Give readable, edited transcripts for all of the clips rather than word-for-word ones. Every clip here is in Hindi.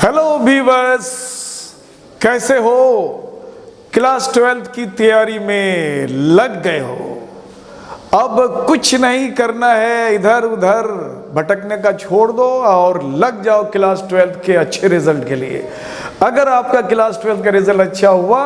हेलो व्यूअर्स, कैसे हो? क्लास 12 की तैयारी में लग गए हो। अब कुछ नहीं करना है, इधर उधर भटकने का छोड़ दो और लग जाओ क्लास 12 के अच्छे रिजल्ट के लिए। अगर आपका क्लास 12 का रिजल्ट अच्छा हुआ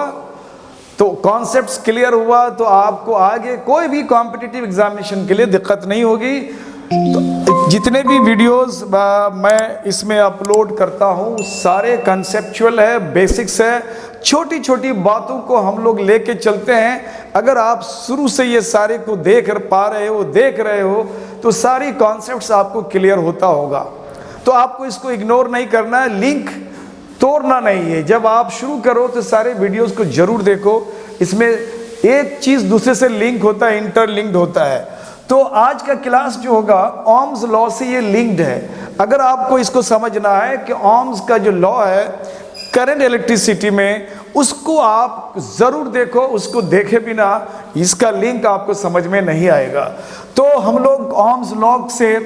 तो कॉन्सेप्ट्स क्लियर हुआ तो आपको आगे कोई भी कॉम्पिटिटिव एग्जामिनेशन के लिए दिक्कत नहीं होगी। तो जितने भी वीडियोस मैं इसमें अपलोड करता हूँ सारे कंसेप्चुअल है, बेसिक्स है, छोटी छोटी बातों को हम लोग लेके चलते हैं। अगर आप शुरू से ये सारे को देख रहे हो तो सारी कॉन्सेप्ट्स आपको क्लियर होता होगा। तो आपको इसको इग्नोर नहीं करना है, लिंक तोड़ना नहीं है। जब आप शुरू करो तो सारे वीडियोस को जरूर देखो, इसमें एक चीज दूसरे से लिंक होता है, इंटरलिंक्ड होता है। तो आज का क्लास जो होगा ओम्स लॉ से ये लिंक्ड है। अगर आपको इसको समझना है कि ओम्स का जो लॉ है करंट इलेक्ट्रिसिटी में, उसको आप जरूर देखो, उसको देखे बिना इसका लिंक आपको समझ में नहीं आएगा। तो हम लोग ओम्स लॉ से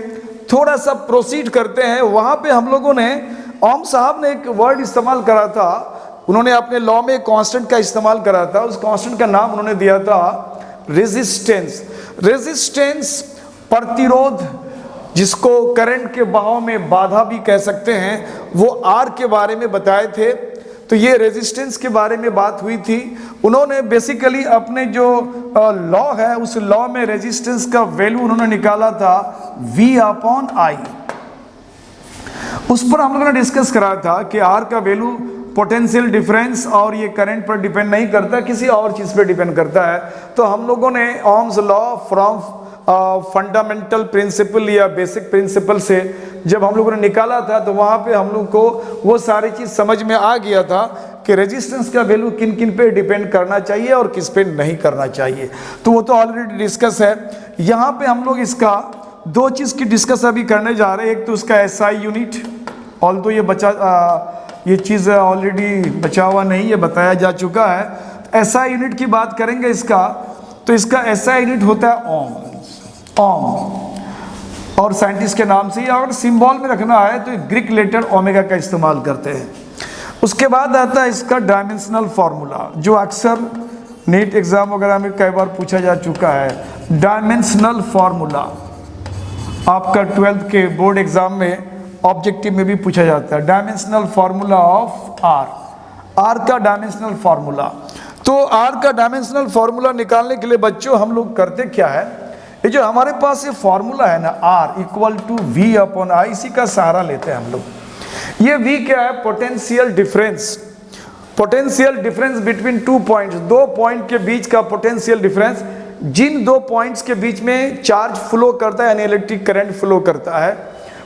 थोड़ा सा प्रोसीड करते हैं। वहां पे हम लोगों ने ओम साहब ने एक वर्ड इस्तेमाल करा था, उन्होंने अपने लॉ में कांस्टेंट का इस्तेमाल करा था। उस कांस्टेंट का नाम उन्होंने दिया था रेजिस्टेंस। रेजिस्टेंस प्रतिरोध, जिसको करंट के बहाव में बाधा भी कह सकते हैं, वो आर के बारे में बताए थे। तो ये रेजिस्टेंस के बारे में बात हुई थी। उन्होंने बेसिकली अपने जो लॉ है उस लॉ में रेजिस्टेंस का वैल्यू उन्होंने निकाला था V/I। उस पर हम लोगों ने डिस्कस करा था कि आर का वैल्यू पोटेंशियल डिफरेंस और ये करंट पर डिपेंड नहीं करता, किसी और चीज पर डिपेंड करता है। तो हम लोगों ने Ohm's law from fundamental principle या बेसिक प्रिंसिपल से जब हम लोगों ने निकाला था तो वहां पे हम लोग को वो सारी चीज समझ में आ गया था कि रेजिस्टेंस का वैल्यू किन किन पे डिपेंड करना चाहिए और किस पे नहीं करना चाहिए। तो वो तो ऑलरेडी डिस्कस है। यहाँ पे हम लोग इसका दो चीज की डिस्कस अभी करने जा रहे हैं। एक तो उसका SI यूनिट, ऑल तो ये चीज ऑलरेडी बचा हुआ नहीं, ये बताया जा चुका है। तो SI यूनिट की बात करेंगे इसका, तो इसका SI यूनिट होता है ओम, और साइंटिस्ट के नाम से ही। अगर सिंबल में रखना है तो ग्रीक लेटर ओमेगा का इस्तेमाल करते हैं। उसके बाद आता है इसका डायमेंशनल फार्मूला, जो अक्सर नीट एग्जाम वगैरह में कई बार पूछा जा चुका है। डायमेंशनल फार्मूला आपका 12th के बोर्ड एग्जाम में ऑब्जेक्टिव में भी पूछा जाता है। डायमेंशनल फार्मूला ऑफ आर का डायमेंशनल फार्मूला। तो आर का डायमेंशनल फार्मूला निकालने के लिए बच्चों हम लोग करते क्या है, ये जो हमारे पास ये फार्मूला है ना R = V/I, इसी का सहारा लेते हैं हम लोग। ये V क्या है? Potential difference. Potential difference between 2 points, दो पॉइंट के बीच का पोटेंशियल डिफरेंस। जिन दो पॉइंट्स के बीच में चार्ज फ्लो करता है यानी इलेक्ट्रिक करंट फ्लो करता है,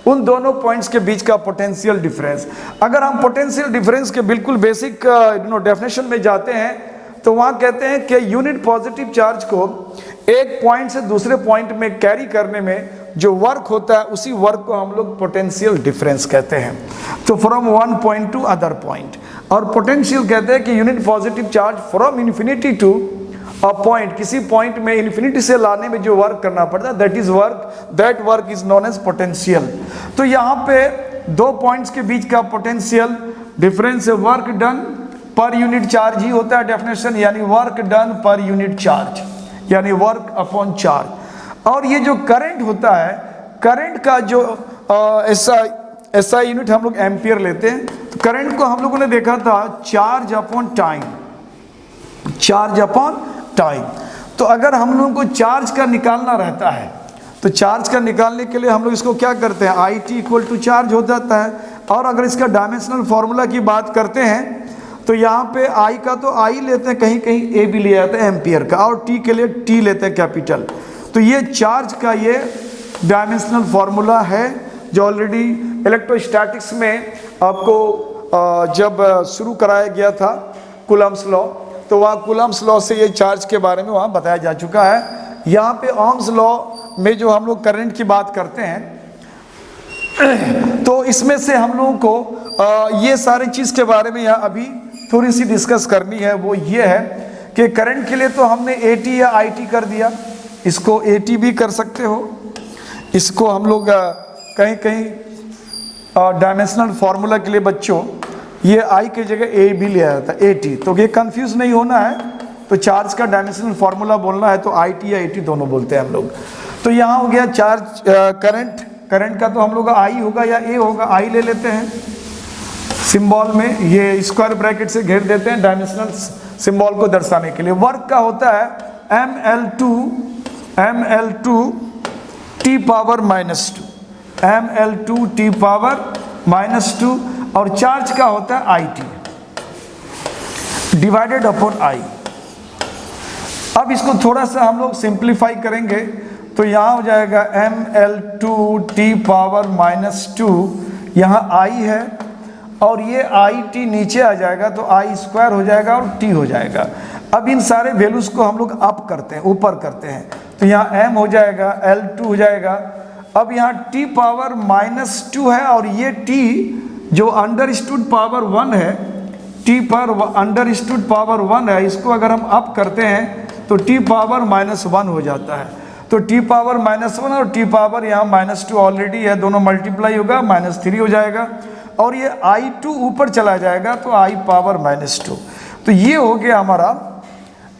उन दोनों पॉइंट्स के बीच का पोटेंशियल डिफरेंस। अगर हम पोटेंशियल डिफरेंस के बिल्कुल बेसिक डेफिनेशन में जाते हैं तो वहां कहते हैं कि यूनिट पॉजिटिव चार्ज को एक पॉइंट से दूसरे पॉइंट में कैरी करने में जो वर्क होता है उसी वर्क को हम लोग पोटेंशियल डिफरेंस कहते हैं। तो from one point to other point. और पोटेंशियल कहते हैं कि unit positive charge from infinity to a point, किसी पॉइंट में इन्फिनिटी से लाने में जो वर्क करना पड़ता है that work is known as potential. तो यहाँ पे दो पॉइंट्स के बीच का पोटेंशियल डिफरेंस है work done per unit charge ही होता है डेफिनेशन, यानी work done per unit charge, यानी वर्क अपॉन चार्ज। और ये जो करंट होता है, करंट का जो SI यूनिट हम लोग एम्पियर लेते हैं। तो करंट को हम लोगों ने देखा था charge upon time, charge upon time. तो अगर हम लोगों को चार्ज का निकालना रहता है तो चार्ज का निकालने के लिए हम लोग इसको क्या करते हैं, IT = चार्ज हो जाता है। और अगर इसका डायमेंशनल फार्मूला की बात करते हैं तो यहाँ पे I का तो I लेते हैं, कहीं कहीं A भी लिया जाता है एम्पियर का, और T के लिए T लेते हैं कैपिटल। तो ये चार्ज का ये डायमेंशनल फार्मूला है जो ऑलरेडी इलेक्ट्रोस्टैटिक्स में आपको जब शुरू कराया गया था कूलम्ब्स लॉ, तो वहाँ कूलम्ब्स लॉ से ये चार्ज के बारे में वहाँ बताया जा चुका है। यहाँ पे ओम्स लॉ में जो हम लोग करंट की बात करते हैं तो इसमें से हम लोगों को ये सारी चीज़ के बारे में यहाँ अभी थोड़ी सी डिस्कस करनी है। वो ये है कि करंट के लिए तो हमने AT या IT कर दिया, इसको AT भी कर सकते हो, इसको हम लोग कहीं कहीं डायमेंशनल फार्मूला के लिए बच्चों ये आई की जगह ए भी लिया जाता है, AT, तो ये कंफ्यूज नहीं होना है। तो चार्ज का डायमेंशनल फार्मूला बोलना है तो IT या AT दोनों बोलते हैं हम लोग। तो यहाँ हो गया चार्ज करंट का तो हम लोग का I होगा या A होगा, I ले लेते हैं सिंबल में, ये स्क्वायर ब्रैकेट से घेर देते हैं डायमेंशनल सिंबल को दर्शाने के लिए। वर्क का होता है ml2 t power -2, ml2 t power -2, और चार्ज का होता है IT डिवाइडेड अपॉन I। अब इसको थोड़ा सा हम लोग सिंप्लीफाई करेंगे तो यहाँ हो जाएगा ml2 t पावर -2, यहाँ I है और ये IT नीचे आ जाएगा तो I स्क्वायर हो जाएगा और t हो जाएगा। अब इन सारे वैल्यूज को हम लोग अप करते हैं, ऊपर करते हैं, तो यहाँ m हो जाएगा, L2 हो जाएगा। अब यहाँ t पावर -2 है और ये t जो अंडरस्टूड पावर 1 है, t पर अंडरस्टूड पावर 1 है, इसको अगर हम अप करते हैं तो t पावर -1 हो जाता है। तो t पावर -1 और t पावर यहाँ -2 ऑलरेडी है, दोनों मल्टीप्लाई होगा, -3 हो जाएगा और ये I2 ऊपर चला जाएगा तो I पावर -2। तो ये हो गया हमारा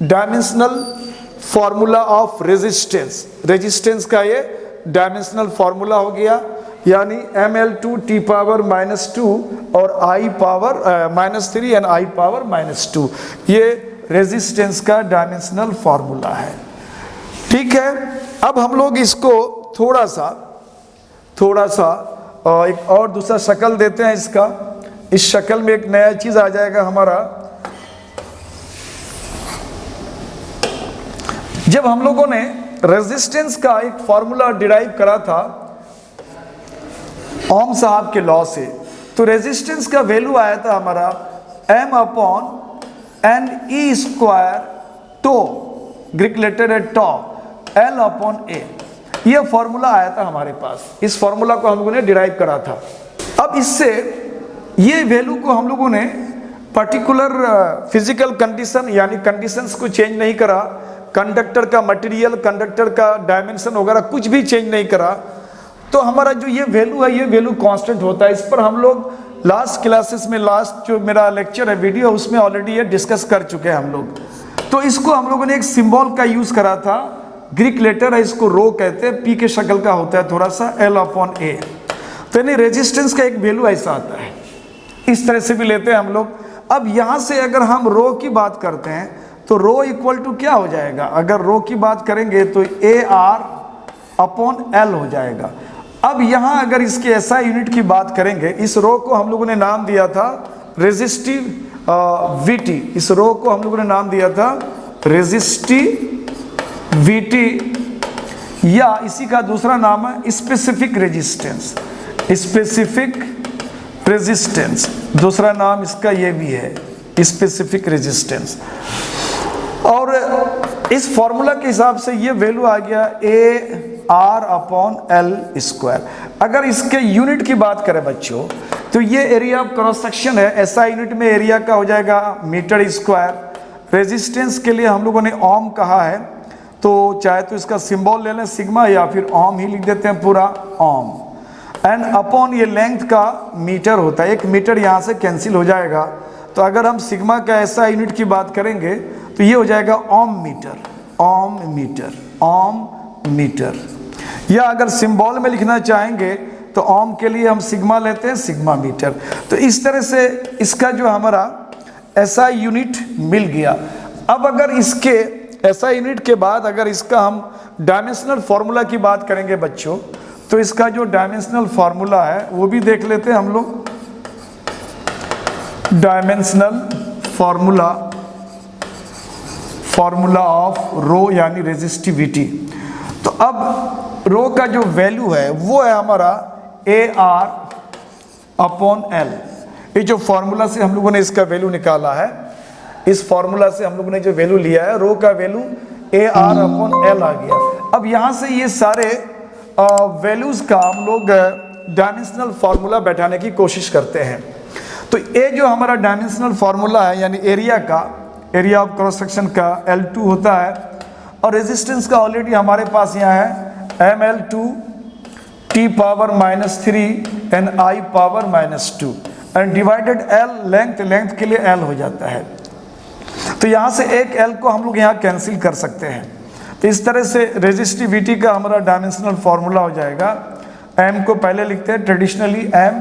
डायमेंशनल फॉर्मूला ऑफ रेजिस्टेंस का ये डायमेंशनल फॉर्मूला हो गया, यानी ml2 t पावर -2 और I power -3 and I power -2, ये रेजिस्टेंस का डायमेंशनल फॉर्मूला है। ठीक है, अब हम लोग इसको थोड़ा सा एक और दूसरा शक्ल देते हैं इसका। इस शक्ल में एक नया चीज आ जाएगा हमारा। जब हम लोगों ने रेजिस्टेंस का एक फॉर्मूला डिराइव करा था ओम साहब के लॉ से, तो रेजिस्टेंस का वैल्यू आया था हमारा m/n/e² टो, ग्रीक लेटर है टॉ, L/a, यह फॉर्मूला आया था हमारे पास। इस फॉर्मूला को हम लोगों ने डिराइव करा था। अब इससे ये वैल्यू को हम लोगों ने पर्टिकुलर फिजिकल कंडीशन यानी कंडीशंस को चेंज नहीं करा, कंडक्टर का मटेरियल, कंडक्टर का डायमेंशन वगैरह कुछ भी चेंज नहीं करा, तो हमारा जो ये वैल्यू है ये वैल्यू कांस्टेंट होता है। इस पर हम लोग लास्ट क्लासेस में, लास्ट जो मेरा लेक्चर है वीडियो, उसमें ऑलरेडी ये डिस्कस कर चुके हैं हम लोग। तो इसको हम लोगों ने एक सिंबल का यूज करा था, ग्रीक लेटर है, इसको रो कहते हैं, पी के शक्ल का होता है थोड़ा सा, L/a। तो यानी रेजिस्टेंस का एक वैल्यू ऐसा आता है, इस तरह से भी लेते हैं हम लोग। अब यहाँ से अगर हम रो की बात करते हैं तो रो इक्वल टू क्या हो जाएगा, अगर रो की बात करेंगे तो AR/L हो जाएगा। अब यहाँ अगर इसके SI यूनिट की बात करेंगे, इस रो को हम लोगों ने नाम दिया था रेजिस्टिविटी, इस रो को हम लोगों ने नाम दिया था रेजिस्टिविटी, या इसी का दूसरा नाम है स्पेसिफिक रेजिस्टेंस, स्पेसिफिक रेजिस्टेंस, दूसरा नाम इसका ये भी है स्पेसिफिक रेजिस्टेंस। और इस फॉर्मूला के हिसाब से ये वैल्यू आ गया AR/L²। अगर इसके यूनिट की बात करें बच्चों तो ये एरिया ऑफ क्रॉस सेक्शन है, SI यूनिट में एरिया का हो जाएगा मीटर स्क्वायर। रेजिस्टेंस के लिए हम लोगों ने ओम कहा है, तो चाहे तो इसका सिंबल ले लें सिग्मा, या फिर ओम ही लिख देते हैं पूरा, ओम, एंड अपॉन ये लेंथ का मीटर होता है, 1 मीटर यहाँ से कैंसिल हो जाएगा। तो अगर हम सिग्मा का SI यूनिट की बात करेंगे तो ये हो जाएगा ओम मीटर, ओम मीटर, ओम मीटर। या अगर सिंबल में लिखना चाहेंगे तो ओम के लिए हम सिग्मा लेते हैं, सिग्मा मीटर। तो इस तरह से इसका जो हमारा SI यूनिट मिल गया। अब अगर इसके SI यूनिट के बाद अगर इसका हम डायमेंशनल फॉर्मूला की बात करेंगे बच्चों, तो इसका जो डायमेंशनल फॉर्मूला है वो भी देख लेते हैं हम लोग। डायमेंशनल फॉर्मूला ऑफ रो यानी रेजिस्टिविटी। तो अब रो का जो वैल्यू है वो है हमारा AR/L। ये जो फॉर्मूला से हम लोगों ने इसका वैल्यू निकाला है, इस फॉर्मूला से हम लोगों ने जो वैल्यू लिया है, रो का वैल्यू AR/L आ गया। अब यहाँ से ये सारे वैल्यूज का हम लोग डायमेंशनल फॉर्मूला बैठाने की कोशिश करते हैं। तो ये जो हमारा डायमेंशनल फॉर्मूला है यानी एरिया का, एरिया ऑफ क्रॉस सेक्शन का L2 होता है, और रेजिस्टेंस का ऑलरेडी हमारे पास यहाँ है ml2 t power -3 and I power -2 and divided L length के लिए L हो जाता है। तो यहाँ से एक L को हम लोग यहाँ कैंसिल कर सकते हैं। तो इस तरह से रेजिस्टिविटी का हमारा डायमेंशनल फॉर्मूला हो जाएगा। M को पहले लिखते हैं ट्रेडिशनली M,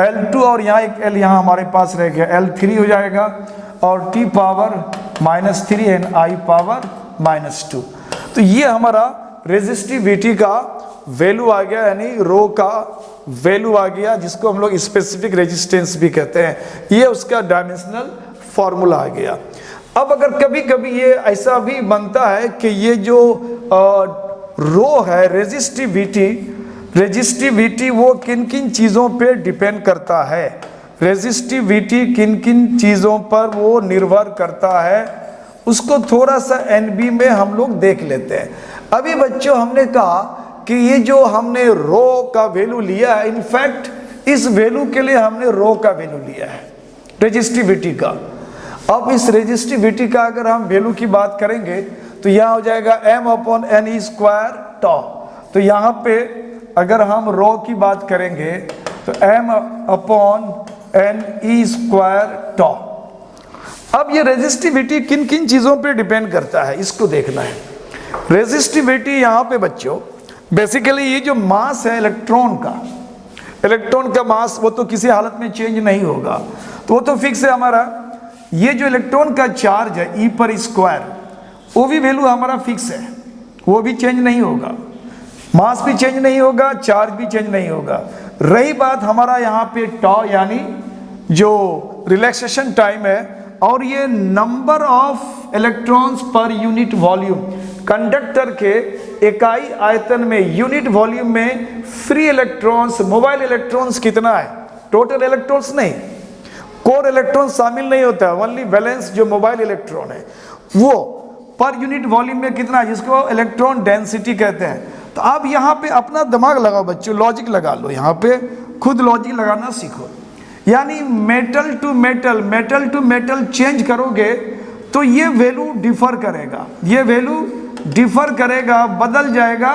L2 और यहाँ एक L यहाँ हमारे पास रह गया, L3 हो जाएगा और t power -3 and I power -2। तो ये हमारा रेजिस्टिविटी का वैल्यू आ गया, यानी रो का वैल्यू आ गया, जिसको हम लोग स्पेसिफिक रेजिस्टेंस भी कहते हैं। ये उसका डायमेंशनल फॉर्मूला आ गया। अब अगर कभी कभी ये ऐसा भी बनता है कि ये जो रो है रेजिस्टिविटी वो किन किन चीज़ों पे डिपेंड करता है, रेजिस्टिविटी किन किन चीज़ों पर वो निर्भर करता है, उसको थोड़ा सा एनबी में हम लोग देख लेते हैं। अभी बच्चों हमने कहा कि ये जो हमने रो का वैल्यू लिया है, इनफैक्ट इस वैल्यू के लिए हमने रो का वैल्यू लिया है रेजिस्टिविटी का। अब इस रेजिस्टिविटी का अगर हम वैल्यू की बात करेंगे तो यहाँ हो जाएगा m/n² टॉ। तो यहाँ पे अगर हम रो की बात करेंगे तो m/n² टॉ। अब ये रेजिस्टिविटी किन किन चीज़ों पे डिपेंड करता है, इसको देखना है। रेजिस्टिविटी यहाँ पे बच्चों बेसिकली ये जो मास है इलेक्ट्रॉन का मास, वो तो किसी हालत में चेंज नहीं होगा, तो वो तो फिक्स है हमारा। ये जो इलेक्ट्रॉन का चार्ज है e/², वो भी वैल्यू हमारा फिक्स है, वो भी चेंज नहीं होगा, मास भी चेंज नहीं होगा, चार्ज भी चेंज नहीं होगा। रही बात हमारा यहाँ पे टॉ, यानी जो रिलैक्सेशन टाइम है, और ये number of electrons per unit volume, conductor के इकाई आयतन में यूनिट वॉल्यूम में फ्री इलेक्ट्रॉन्स, मोबाइल इलेक्ट्रॉन्स कितना है, टोटल इलेक्ट्रॉन्स नहीं, कोर इलेक्ट्रॉन शामिल नहीं होता है, ओनली वैलेंस जो मोबाइल इलेक्ट्रॉन है वो पर यूनिट वॉल्यूम में कितना है, जिसको इलेक्ट्रॉन डेंसिटी कहते हैं। तो आप यहाँ पे अपना दिमाग लगाओ बच्चों, लॉजिक लगा लो, यहाँ पे खुद लॉजिक लगाना सीखो। यानी मेटल टू मेटल चेंज करोगे तो ये वैल्यू डिफर करेगा, बदल जाएगा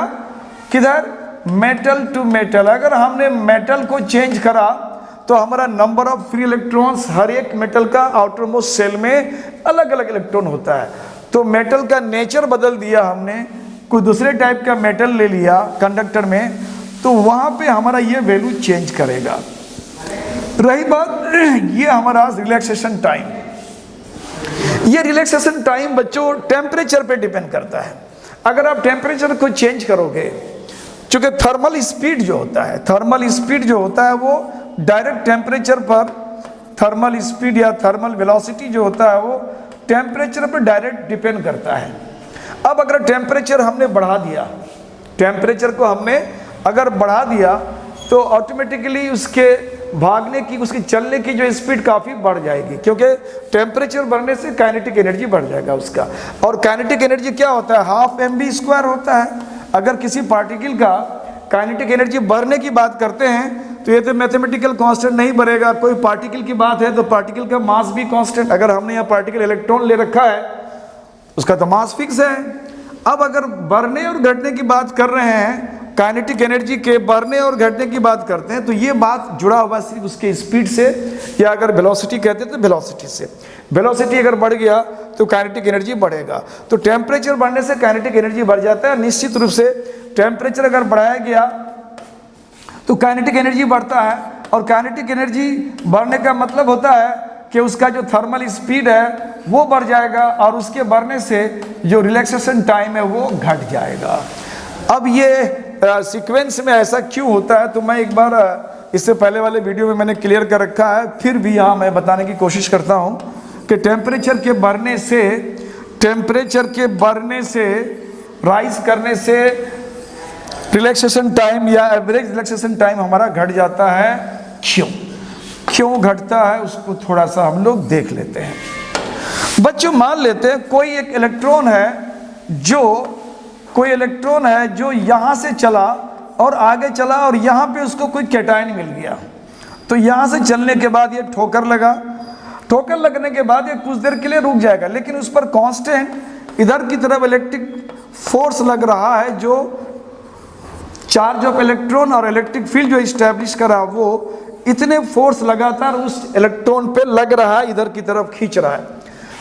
किधर, मेटल टू मेटल। अगर हमने मेटल को चेंज करा तो हमारा नंबर ऑफ फ्री इलेक्ट्रॉन्स, हर एक मेटल का आउटर मोस्ट सेल में अलग अलग इलेक्ट्रॉन होता है, तो मेटल का नेचर बदल दिया हमने, कोई दूसरे टाइप का मेटल ले लिया कंडक्टर में, तो वहाँ पे हमारा ये वैल्यू चेंज करेगा। रही बात ये हमारा रिलैक्सेशन टाइम, ये रिलैक्सेशन टाइम बच्चों टेम्परेचर पे डिपेंड करता है। अगर आप टेम्परेचर को चेंज करोगे, चूंकि थर्मल स्पीड जो होता है वो डायरेक्ट टेम्परेचर पर, थर्मल स्पीड या थर्मल वेलोसिटी जो होता है वो टेम्परेचर पर डायरेक्ट डिपेंड करता है। अब अगर टेम्परेचर हमने बढ़ा दिया, टेम्परेचर को हमने अगर बढ़ा दिया तो ऑटोमेटिकली उसके भागने की, उसकी चलने की जो स्पीड काफ़ी बढ़ जाएगी, क्योंकि टेम्परेचर बढ़ने से काइनेटिक एनर्जी बढ़ जाएगा उसका। और काइनेटिक एनर्जी क्या होता है, 1/2 mv² होता है। अगर किसी पार्टिकल का काइनेटिक एनर्जी बढ़ने की बात करते हैं तो ये तो मैथमेटिकल कांस्टेंट नहीं बढ़ेगा। कोई पार्टिकल की बात है तो पार्टिकल का मास भी कांस्टेंट, अगर हमने यहाँ पार्टिकल इलेक्ट्रॉन ले रखा है उसका तो मास फिक्स है। अब अगर बढ़ने और घटने की बात कर रहे हैं, काइनेटिक एनर्जी के बढ़ने और घटने की बात करते हैं, तो ये बात जुड़ा हुआ सिर्फ उसके स्पीड से, या अगर वेलोसिटी कहते हैं तो वेलोसिटी से। वेलोसिटी अगर बढ़ गया तो काइनेटिक एनर्जी बढ़ेगा। तो टेम्परेचर बढ़ने से काइनेटिक एनर्जी बढ़ जाता है। निश्चित रूप से टेम्परेचर अगर बढ़ाया गया तो काइनेटिक एनर्जी बढ़ता है, और काइनेटिक एनर्जी बढ़ने का मतलब होता है कि उसका जो थर्मल स्पीड है वो बढ़ जाएगा, और उसके बढ़ने से जो रिलैक्सेशन टाइम है वो घट जाएगा। अब ये सीक्वेंस में ऐसा क्यों होता है, तो मैं एक बार इससे पहले वाले वीडियो में मैंने क्लियर कर रखा है, फिर भी यहाँ मैं बताने की कोशिश करता हूँ कि टेम्परेचर के बढ़ने से राइज करने से रिलैक्सेशन टाइम या एवरेज रिलैक्सेशन टाइम हमारा घट जाता है। क्यों घटता है उसको थोड़ा सा हम लोग देख लेते हैं। बच्चों मान लेते हैं कोई इलेक्ट्रॉन है जो यहाँ से चला और आगे चला, और यहाँ पे उसको कोई कैटायन मिल गया, तो यहाँ से चलने के बाद ये ठोकर लगने के बाद ये कुछ देर के लिए रुक जाएगा, लेकिन उस पर कांस्टेंट इधर की तरफ इलेक्ट्रिक फोर्स लग रहा है जो चार्ज ऑफ इलेक्ट्रॉन और इलेक्ट्रिक फील्ड जो इस्टेब्लिश करा वो इतने फोर्स लगातार उस इलेक्ट्रॉन पे लग रहा है, इधर की तरफ खींच रहा है।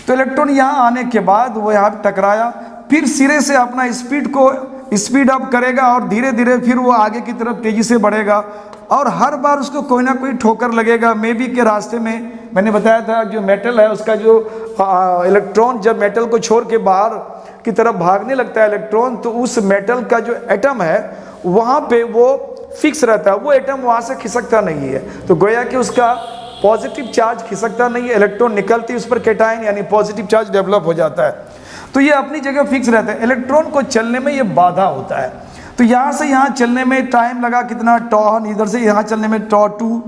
तो इलेक्ट्रॉन यहाँ आने के बाद वो यहाँ टकराया, फिर सिरे से अपना स्पीड अप करेगा और धीरे धीरे फिर वो आगे की तरफ तेजी से बढ़ेगा और हर बार उसको कोई ना कोई ठोकर लगेगा। मे बी के रास्ते में मैंने बताया था जो मेटल है उसका जो इलेक्ट्रॉन जब मेटल को छोड़ के बाहर की तरफ भागने लगता है इलेक्ट्रॉन, तो उस मेटल का जो एटम है वहाँ पे वो फिक्स रहता है, वो एटम वहाँ से खिसकता नहीं है। तो गोया कि उसका पॉजिटिव चार्ज खिसकता नहीं है, इलेक्ट्रॉन निकलती है उस पर कैटायन यानी पॉजिटिव चार्ज डेवलप हो जाता है। तो ये अपनी जगह फिक्स रहता है। इलेक्ट्रॉन को चलने में ये बाधा होता है। तो यहाँ से यहाँ चलने में टाइम लगा कितना टॉ, इधर से यहाँ चलने में टॉ 2।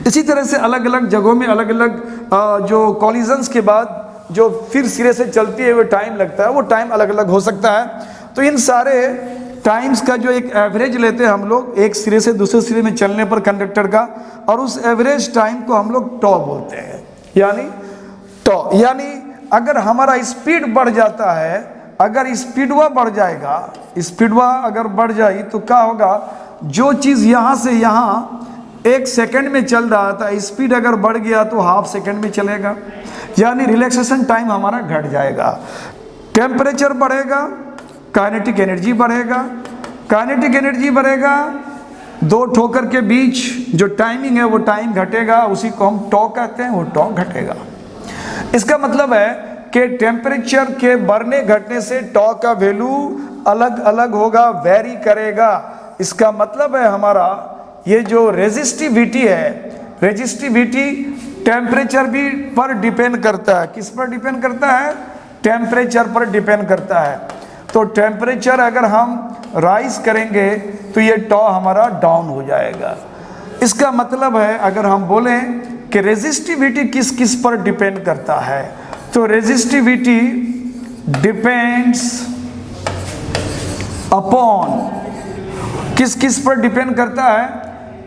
इसी तरह से अलग अलग जगहों में अलग अलग जो कॉलिजन्स के बाद जो फिर सिरे से चलती है वो टाइम लगता है, वो टाइम अलग अलग हो सकता है। तो इन सारे टाइम्स का जो एक एवरेज लेते हैं हम लोग एक सिरे से दूसरे सिरे में चलने पर कंडक्टर का, और उस एवरेज टाइम को हम लोग टॉ बोलते हैं, यानी टॉ। यानी अगर हमारा स्पीड बढ़ जाता है, अगर स्पीडवा बढ़ जाएगा, स्पीडवा अगर बढ़ जाए तो क्या होगा, जो चीज़ यहाँ से यहाँ 1 सेकंड में चल रहा था, स्पीड अगर बढ़ गया तो हाफ सेकंड में चलेगा, यानी रिलैक्सेशन टाइम हमारा घट जाएगा। टेम्परेचर बढ़ेगा, काइनेटिक एनर्जी बढ़ेगा, काइनेटिक एनर्जी बढ़ेगा, दो ठोकर के बीच जो टाइमिंग है वो टाइम घटेगा, उसी को हम टॉ कहते हैं, वो टॉ घटेगा। इसका मतलब है कि टेम्परेचर के बढ़ने घटने से टॉ का वैल्यू अलग अलग होगा, वेरी करेगा। इसका मतलब है हमारा ये जो रेजिस्टिविटी है, रेजिस्टिविटी टेम्परेचर भी पर डिपेंड करता है। किस पर डिपेंड करता है? टेम्परेचर पर डिपेंड करता है। तो टेम्परेचर अगर हम राइज करेंगे तो ये टॉ हमारा डाउन हो जाएगा। इसका मतलब है अगर हम बोलें कि रेजिस्टिविटी किस किस पर डिपेंड करता है, तो रेजिस्टिविटी डिपेंड्स अपॉन किस किस पर डिपेंड करता है,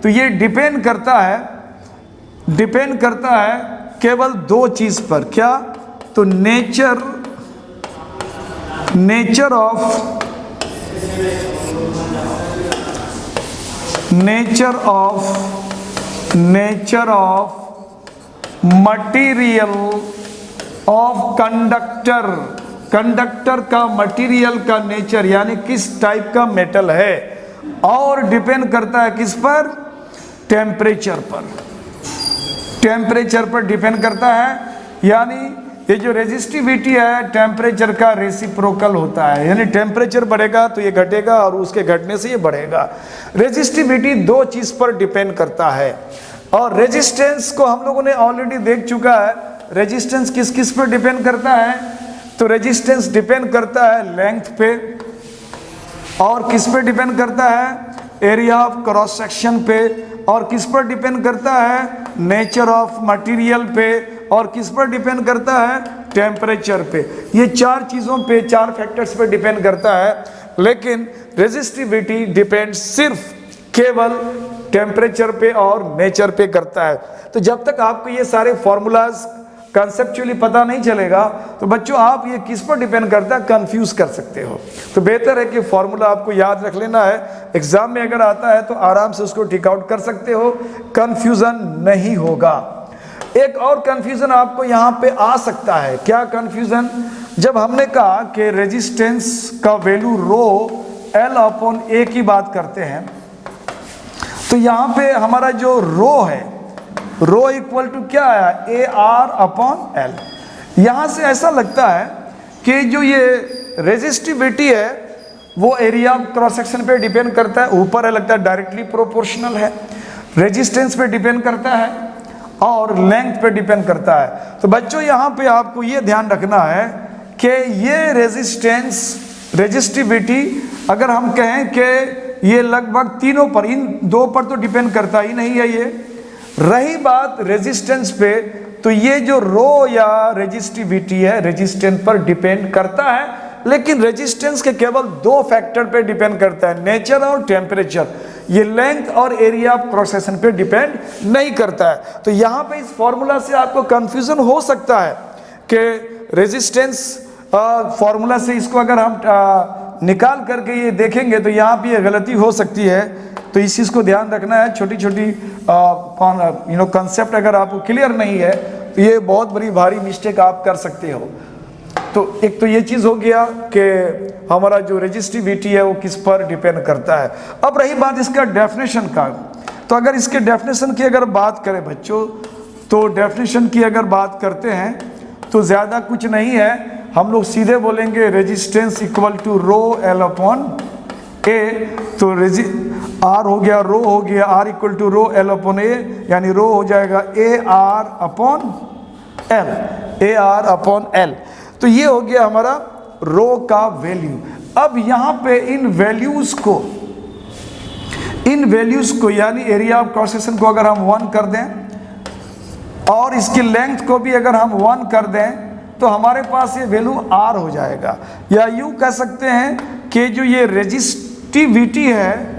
तो ये डिपेंड करता है केवल 2 चीज पर। क्या? तो nature of material of conductor का मटीरियल का नेचर, यानी किस टाइप का मेटल है, और डिपेंड करता है किस पर? टेम्परेचर पर। टेम्परेचर पर डिपेंड करता है, यानी ये जो रेजिस्टिविटी है टेम्परेचर का रेसिप्रोकल होता है, यानी टेम्परेचर बढ़ेगा तो ये घटेगा और उसके घटने से ये बढ़ेगा। रेजिस्टिविटी 2 चीज पर डिपेंड करता है। और रेजिस्टेंस को हम लोगों ने ऑलरेडी देख चुका है। रेजिस्टेंस किस किस पर डिपेंड करता है? तो रेजिस्टेंस डिपेंड करता है लेंथ पे, और किस पे डिपेंड करता है? एरिया ऑफ क्रॉस सेक्शन पे, और किस पर डिपेंड करता है? नेचर ऑफ मटेरियल पे, और किस पर डिपेंड करता है? टेम्परेचर पे। ये 4 चीज़ों पे, 4 फैक्टर्स पे डिपेंड करता है। लेकिन रेजिस्टिविटी डिपेंड सिर्फ केवल टेम्परेचर पे और नेचर पे करता है। तो जब तक आपको ये सारे फॉर्मूलाज कंसेप्चुअली पता नहीं चलेगा तो बच्चों आप ये किस पर डिपेंड करता है कंफ्यूज कर सकते हो। तो बेहतर है कि फॉर्मूला आपको याद रख लेना है, एग्जाम में अगर आता है तो आराम से उसको टिक आउट कर सकते हो, कंफ्यूजन नहीं होगा। एक और कंफ्यूजन आपको यहाँ पे आ सकता है। क्या कंफ्यूजन? जब हमने कहा कि रेजिस्टेंस का वैल्यू रो L/A की बात करते हैं, तो यहाँ पे हमारा जो रो है, रो इक्वल टू क्या है? AR/L। यहाँ से ऐसा लगता है कि जो ये रेजिस्टिविटी है वो एरिया क्रॉस सेक्शन पे डिपेंड करता है, ऊपर है लगता है डायरेक्टली प्रोपोर्शनल है, रेजिस्टेंस पे डिपेंड करता है और लेंथ पे डिपेंड करता है। तो बच्चों यहाँ पे आपको ये ध्यान रखना है कि ये रेजिस्टिविटी अगर हम कहें कि ये लगभग तीनों पर, इन 2 पर तो डिपेंड करता ही नहीं है। ये रही बात रेजिस्टेंस पे, तो ये जो रो या रेजिस्टिविटी है रेजिस्टेंस पर डिपेंड करता है, लेकिन रेजिस्टेंस के केवल 2 फैक्टर पे डिपेंड करता है, नेचर और टेम्परेचर। ये लेंथ और एरिया ऑफ क्रॉस सेक्शन पे डिपेंड नहीं करता है। तो यहाँ पे इस फॉर्मूला से आपको कंफ्यूजन हो सकता है कि रेजिस्टेंस फॉर्मूला से इसको अगर हम निकाल करके ये देखेंगे तो यहाँ पे ये गलती हो सकती है, तो इस चीज़ को ध्यान रखना है। छोटी छोटी कंसेप्ट अगर आपको क्लियर नहीं है तो ये बहुत बड़ी भारी मिस्टेक आप कर सकते हो। तो एक तो ये चीज़ हो गया कि हमारा जो रेजिस्टिविटी है वो किस पर डिपेंड करता है। अब रही बात इसका डेफिनेशन का, तो अगर इसके डेफिनेशन की अगर बात करें बच्चों, तो डेफिनेशन की अगर बात करते हैं तो ज़्यादा कुछ नहीं है, हम लोग सीधे बोलेंगे resistance equal to rho L upon A. तो आर हो गया, रो हो गया, R equal to rho L upon A, यानी रो हो जाएगा A R upon L, A R upon L. तो ये हो गया हमारा रो का वैल्यू। अब यहाँ पे इन वैल्यूज को यानी एरिया ऑफ क्रॉस सेक्शन को अगर हम 1 कर दें और इसकी लेंथ को भी अगर हम 1 कर दें तो हमारे पास ये वैल्यू R हो जाएगा। या यूँ कह सकते हैं कि जो ये रेजिस्टिविटी है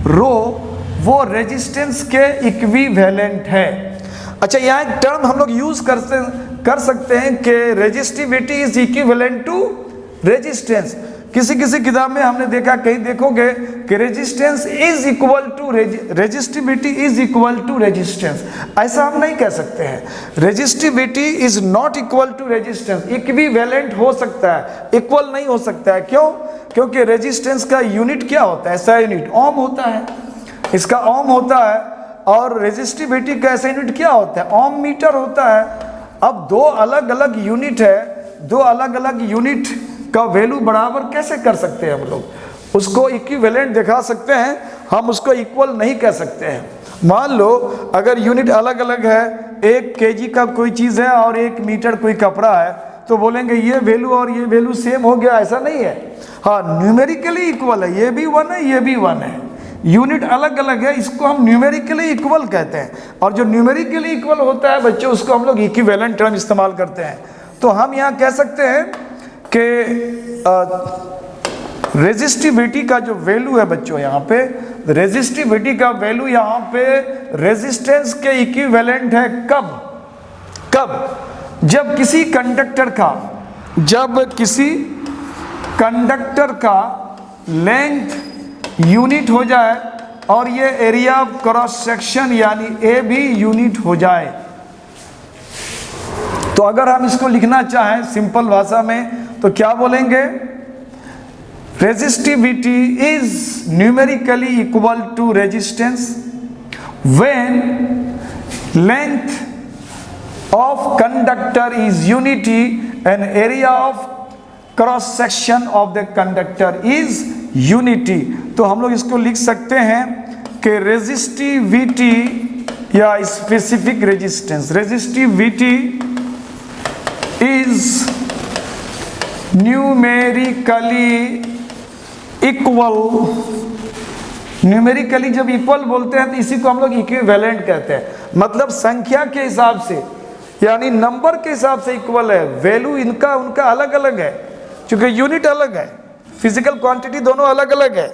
रो, वो रेजिस्टेंस के इक्विवेलेंट है। अच्छा, यहाँ एक टर्म हम लोग यूज़ कर सकते हैं कि resistivity is equivalent to resistance. किसी किताब में हमने देखा, कहीं देखोगे कि resistance is equal to resistivity is equal to resistance. ऐसा हम नहीं कह सकते हैं। Resistivity is not equal to resistance, equivalent हो सकता है, इक्वल नहीं हो सकता है। क्यों? क्योंकि रेजिस्टेंस का यूनिट क्या होता है? ऐसा यूनिट ओम होता है, इसका ओम होता है, और रेजिस्टिविटी का ऐसा यूनिट क्या होता है? ओम मीटर होता है। अब दो अलग अलग यूनिट है, दो अलग अलग यूनिट का वैल्यू बराबर कैसे कर सकते हैं हम लोग? उसको इक्विवेलेंट दिखा सकते हैं, हम उसको इक्वल नहीं कह सकते हैं। मान लो अगर यूनिट अलग अलग है, 1 kg का कोई चीज़ है और 1 मीटर कोई कपड़ा है, तो बोलेंगे ये वैल्यू और ये वैल्यू सेम हो गया, ऐसा नहीं है। हाँ, न्यूमेरिकली इक्वल है, ये भी 1 है, ये भी 1 है, यूनिट अलग अलग है, इसको हम न्यूमेरिकली इक्वल कहते हैं। और जो न्यूमेरिकली इक्वल होता है बच्चों, उसको हम लोग इक्विवेलेंट टर्म इस्तेमाल करते हैं। तो हम यहाँ कह सकते हैं कि रेजिस्टिविटी का जो वैल्यू है बच्चों, यहाँ पे रेजिस्टिविटी का वैल्यू यहाँ पे रेजिस्टेंस के इक्विवेलेंट है। कब? जब किसी कंडक्टर का लेंथ यूनिट हो जाए और ये एरिया ऑफ क्रॉस सेक्शन यानी ए भी यूनिट हो जाए। तो अगर हम इसको लिखना चाहें सिंपल भाषा में तो क्या बोलेंगे? Resistivity is numerically equal to resistance when length of conductor is unity and area of cross section of the conductor is unity. तो हम लोग इसको लिख सकते हैं कि रेजिस्टिविटी या specific resistivity is numerically equal. Numerically जब इक्वल बोलते हैं तो इसी को हम लोग इक्विवेलेंट कहते हैं, मतलब संख्या के हिसाब से यानी नंबर के हिसाब से इक्वल है। वैल्यू इनका उनका अलग अलग है, क्योंकि यूनिट अलग है, फिजिकल क्वांटिटी दोनों अलग अलग है।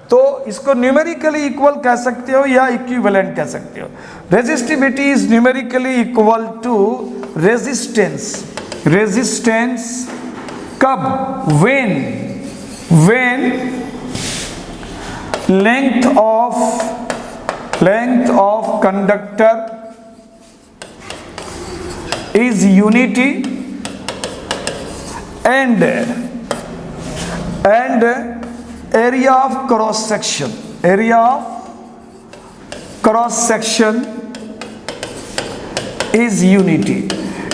तो इसको न्यूमेरिकली इक्वल कह सकते हो या इक्विवेलेंट कह सकते हो। Resistivity is numerically equal to resistance कब? when length of conductor is unity and area of cross section is unity।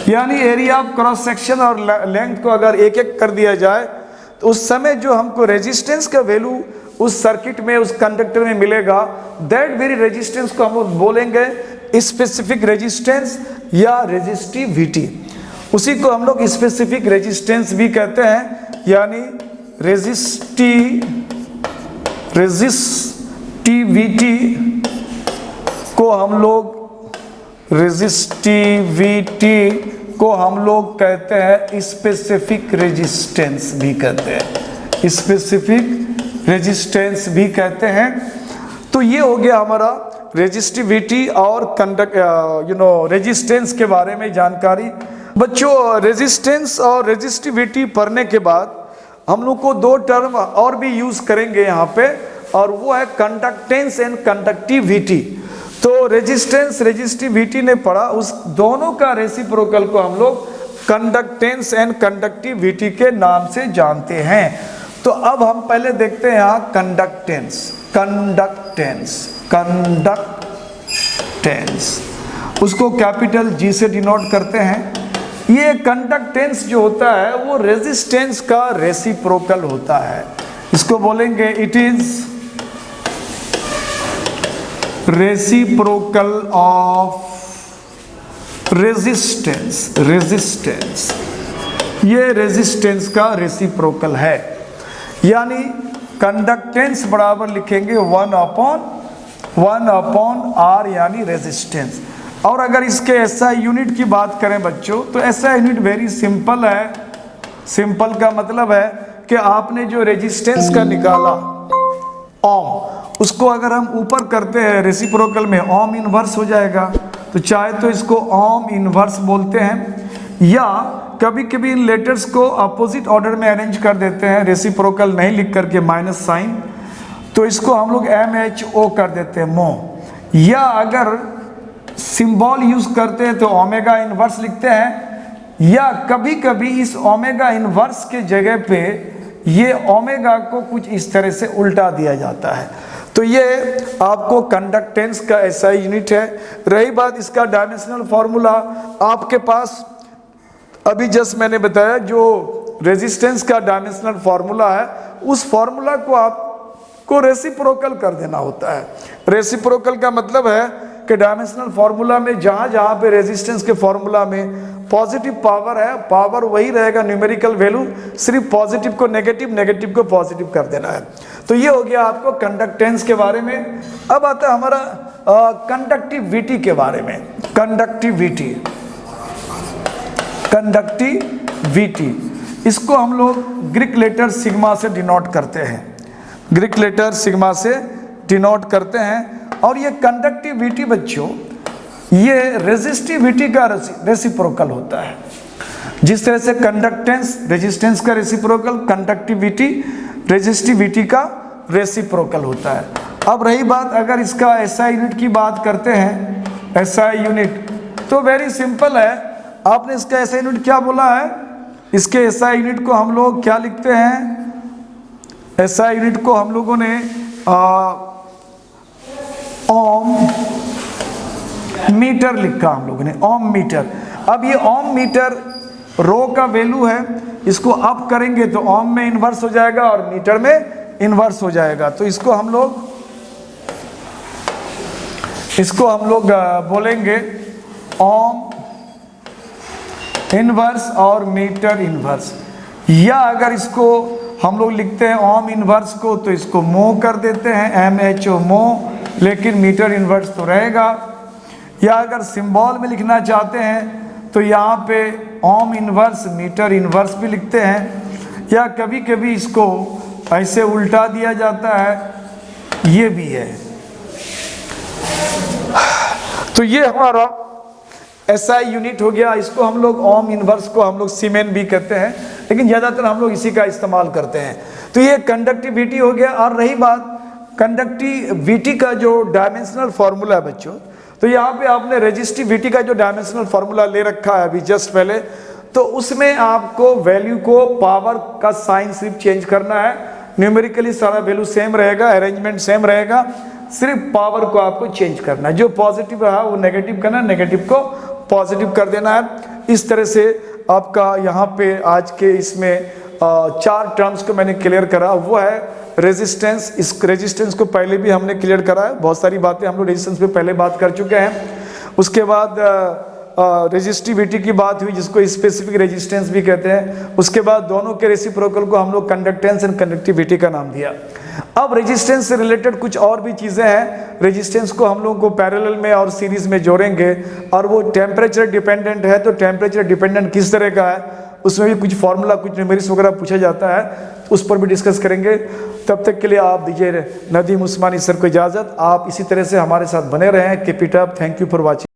यानी एरिया ऑफ क्रॉस सेक्शन और लेंथ को अगर एक एक कर दिया जाए तो उस समय जो हमको रेजिस्टेंस का वैल्यू उस सर्किट में उस कंडक्टर में मिलेगा, दैट वेरी रेजिस्टेंस को हम बोलेंगे स्पेसिफिक रेजिस्टेंस या रेजिस्टिविटी। उसी को हम लोग स्पेसिफिक रेजिस्टेंस भी कहते हैं, यानी रेजिस्टिविटी को हम लोग कहते हैं स्पेसिफिक रेजिस्टेंस भी कहते हैं, स्पेसिफिक रेजिस्टेंस भी कहते हैं। तो ये हो गया हमारा रेजिस्टिविटी और रेजिस्टेंस के बारे में जानकारी। बच्चों, रेजिस्टेंस और रेजिस्टिविटी पढ़ने के बाद हम लोग को दो टर्म और भी यूज करेंगे यहाँ पे, और वो है कंडक्टेंस एंड कंडक्टिविटी। तो रेजिस्टेंस रेजिस्टिविटी ने पढ़ा, उस दोनों का रेसिप्रोकल को हम लोग कंडक्टेंस एंड कंडक्टिविटी के नाम से जानते हैं। तो अब हम पहले देखते हैं यहाँ कंडक्टेंस, कंडक्टेंस, कंडक्टेंस, उसको कैपिटल जी से डिनोट करते हैं। ये कंडक्टेंस जो होता है वो रेजिस्टेंस का रेसिप्रोकल होता है। इसको बोलेंगे it is reciprocal of resistance, resistance, ये रेजिस्टेंस का रेसिप्रोकल है। यानी कंडक्टेंस बराबर लिखेंगे 1 आर यानी रेजिस्टेंस। और अगर इसके एसआई यूनिट की बात करें बच्चों, तो एसआई यूनिट वेरी सिंपल है। सिंपल का मतलब है कि आपने जो रेजिस्टेंस का निकाला ओम, उसको अगर हम ऊपर करते हैं रेसिप्रोकल में, ओम इनवर्स हो जाएगा। तो चाहे तो इसको ओम इनवर्स बोलते हैं, या कभी कभी इन लेटर्स को अपोजिट ऑर्डर में अरेंज कर देते हैं, रेसिप्रोकल नहीं लिख करके माइनस साइन, तो इसको हम लोग MHO कर देते हैं, मो। या अगर सिंबल यूज करते हैं तो ओमेगा इनवर्स लिखते हैं, या कभी कभी इस ओमेगा इनवर्स के जगह पे ये ओमेगा को कुछ इस तरह से उल्टा दिया जाता है। तो ये आपको कंडक्टेंस का एसआई यूनिट है। रही बात इसका डायमेंशनल फॉर्मूला, आपके पास अभी जस्ट मैंने बताया जो रेजिस्टेंस का डायमेंशनल फॉर्मूला है, उस फॉर्मूला को आपको रेसिप्रोकल कर देना होता है। रेसिप्रोकल का मतलब है कि डायमेंशनल फॉर्मूला में जहाँ जहाँ पे रेजिस्टेंस के फॉर्मूला में पॉजिटिव पावर है, पावर वही रहेगा न्यूमेरिकल वैल्यू, सिर्फ पॉजिटिव को नेगेटिव, नेगेटिव को पॉजिटिव कर देना है। तो ये हो गया आपको कंडक्टेंस के बारे में। अब आता है हमारा कंडक्टिविटी के बारे में। कंडक्टिविटी, कंडक्टिविटी, इसको हम लोग ग्रीक लेटर सिग्मा से डिनोट करते हैं, ग्रीक लेटर सिग्मा से डिनोट करते हैं। और ये कंडक्टिविटी बच्चों, ये रेजिस्टिविटी का रेसिप्रोकल होता है। जिस तरह से कंडक्टेंस रेजिस्टेंस का रेसिप्रोकल, कंडक्टिविटी रेजिस्टिविटी का रेसिप्रोकल होता है। अब रही बात अगर इसका एसआई यूनिट की बात करते हैं, एसआई यूनिट तो वेरी सिंपल है। आपने इसका एसआई यूनिट क्या बोला है? इसके एसआई यूनिट को हम लोग क्या लिखते हैं? एसआई यूनिट को हम लोगों ने ओम मीटर लिखा, हम लोगों ने ओम मीटर। अब ये ओम मीटर रो का वैल्यू है, इसको अप करेंगे तो ओम में इन्वर्स हो जाएगा और मीटर में इन्वर्स हो जाएगा। तो इसको हम लोग बोलेंगे ओम इन्वर्स और मीटर इन्वर्स। या अगर इसको हम लोग लिखते हैं ओम इन्वर्स को, तो इसको मो कर देते हैं, MHO मो, लेकिन मीटर इन्वर्स तो रहेगा। या अगर सिंबल में लिखना चाहते हैं तो यहाँ पे ओम इन्वर्स मीटर इन्वर्स भी लिखते हैं, या कभी कभी इसको ऐसे उल्टा दिया जाता है, ये भी है। तो ये हमारा एसआई यूनिट हो गया। इसको हम लोग ओम इन्वर्स को हम लोग सीमेन भी कहते हैं, लेकिन ज़्यादातर हम लोग इसी का इस्तेमाल करते हैं। तो ये कंडक्टिविटी हो गया। और रही बात कंडक्टिविटी का जो डायमेंशनल फॉर्मूला है बच्चों, तो यहाँ पे आपने रेजिस्टिविटी का जो डायमेंशनल फॉर्मूला ले रखा है अभी जस्ट पहले, तो उसमें आपको वैल्यू को पावर का साइन सिर्फ चेंज करना है। न्यूमेरिकली सारा वैल्यू सेम रहेगा, अरेंजमेंट सेम रहेगा, सिर्फ पावर को आपको चेंज करना है। जो पॉजिटिव रहा वो नेगेटिव करना, नेगेटिव को पॉजिटिव कर देना है। इस तरह से आपका यहाँ पे आज के इसमें 4 टर्म्स को मैंने क्लियर करा। वो है रेजिस्टेंस। इस रेजिस्टेंस को पहले भी हमने क्लियर करा है, बहुत सारी बातें हम लोग रेजिस्टेंस पे पहले बात कर चुके हैं। उसके बाद रेजिस्टिविटी की बात हुई, जिसको स्पेसिफिक रेजिस्टेंस भी कहते हैं। उसके बाद दोनों के रेसिप्रोकल को हम लोग कंडक्टेंस एंड कंडक्टिविटी का नाम दिया। अब रेजिस्टेंस से रिलेटेड कुछ और भी चीज़ें हैं। रेजिस्टेंस को हम लोग को पैरेलल में और सीरीज में जोड़ेंगे, और वो टेम्परेचर डिपेंडेंट है। तो टेम्परेचर डिपेंडेंट किस तरह का है, उसमें भी कुछ फॉर्मूला, कुछ न्यूमेरिक्स वगैरह पूछा जाता है, उस पर भी डिस्कस करेंगे। तब तक के लिए आप दीजिए नदीम उस्मानी सर को इजाज़त। आप इसी तरह से हमारे साथ बने रहें। Keep it up. Thank you for watching.